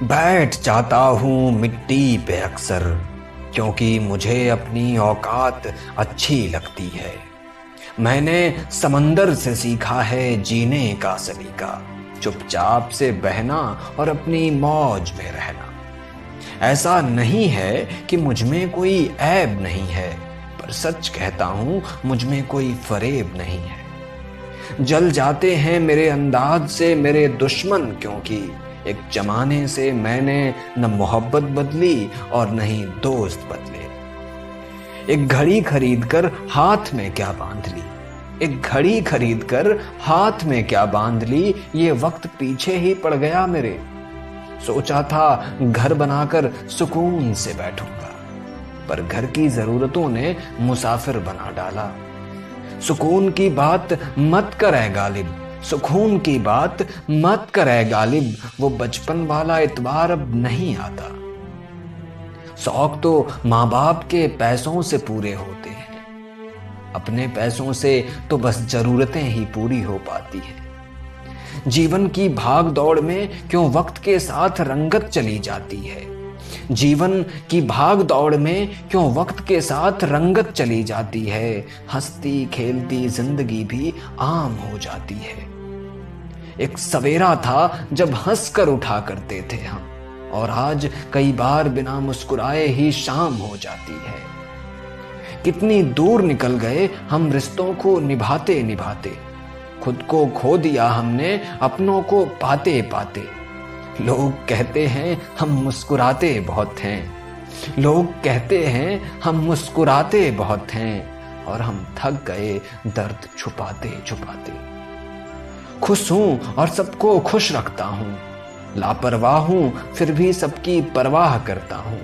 बैठ जाता हूँ मिट्टी पे अक्सर, क्योंकि मुझे अपनी औकात अच्छी लगती है। मैंने समंदर से सीखा है जीने का सलीका, चुपचाप से बहना और अपनी मौज में रहना। ऐसा नहीं है कि मुझ में कोई ऐब नहीं है, पर सच कहता हूँ मुझ में कोई फरेब नहीं है। जल जाते हैं मेरे अंदाज से मेरे दुश्मन, क्योंकि एक जमाने से मैंने न मोहब्बत बदली और न ही दोस्त बदले। एक घड़ी खरीद कर हाथ में क्या बांध ली, एक घड़ी खरीद कर हाथ में क्या बांध ली, ये वक्त पीछे ही पड़ गया मेरे। सोचा था घर बनाकर सुकून से बैठूंगा, पर घर की जरूरतों ने मुसाफिर बना डाला। सुकून की बात मत करे गालिब, सुकून की बात मत करे गालिब, वो बचपन वाला इतबार अब नहीं आता। शौक तो माँ बाप के पैसों से पूरे होते हैं, अपने पैसों से तो बस जरूरतें ही पूरी हो पाती हैं। जीवन की भाग दौड़ में क्यों वक्त के साथ रंगत चली जाती है, जीवन की भाग दौड़ में क्यों वक्त के साथ रंगत चली जाती है। हंसती खेलती जिंदगी भी आम हो जाती है। एक सवेरा था जब हंस कर उठा करते थे हम, और आज कई बार बिना मुस्कुराए ही शाम हो जाती है। कितनी दूर निकल गए हम रिश्तों को निभाते निभाते, खुद को खो दिया हमने अपनों को पाते पाते। लोग कहते हैं हम मुस्कुराते बहुत हैं, लोग कहते हैं हम मुस्कुराते बहुत हैं, और हम थक गए दर्द छुपाते छुपाते। खुश हूं और सबको खुश रखता हूं, लापरवाह हूं फिर भी सबकी परवाह करता हूं।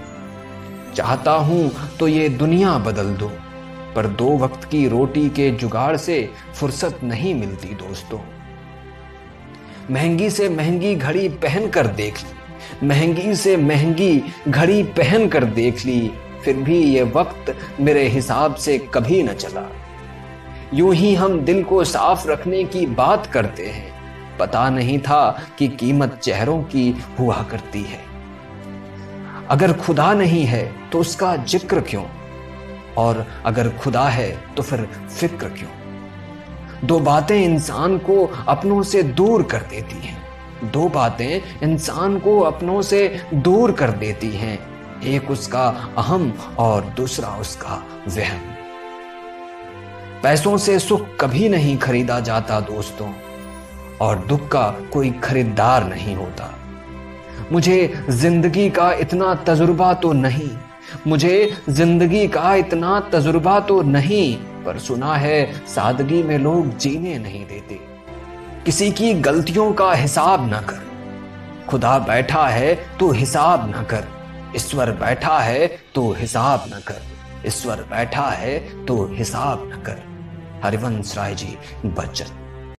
चाहता हूं तो ये दुनिया बदल दूं, पर दो वक्त की रोटी के जुगाड़ से फुर्सत नहीं मिलती दोस्तों। महंगी से महंगी घड़ी पहन कर देख ली, महंगी से महंगी घड़ी पहन कर देख ली, फिर भी ये वक्त मेरे हिसाब से कभी न चला। यूं ही हम दिल को साफ रखने की बात करते हैं, पता नहीं था कि कीमत चेहरों की हुआ करती है। अगर खुदा नहीं है तो उसका जिक्र क्यों, और अगर खुदा है तो फिर फिक्र क्यों। दो बातें इंसान को अपनों से दूर कर देती हैं, दो बातें इंसान को अपनों से दूर कर देती हैं, एक उसका अहम और दूसरा उसका वहम। पैसों से सुख कभी नहीं खरीदा जाता दोस्तों, और दुख का कोई खरीदार नहीं होता। मुझे जिंदगी का इतना तजुर्बा तो नहीं, मुझे जिंदगी का इतना तजुर्बा तो नहीं, पर सुना है सादगी में लोग जीने नहीं देते। किसी की गलतियों का हिसाब न कर, खुदा बैठा है तो हिसाब न कर, ईश्वर बैठा है तो हिसाब न कर, ईश्वर बैठा है तो हिसाब न कर। हरिवंश राय जी, बचत।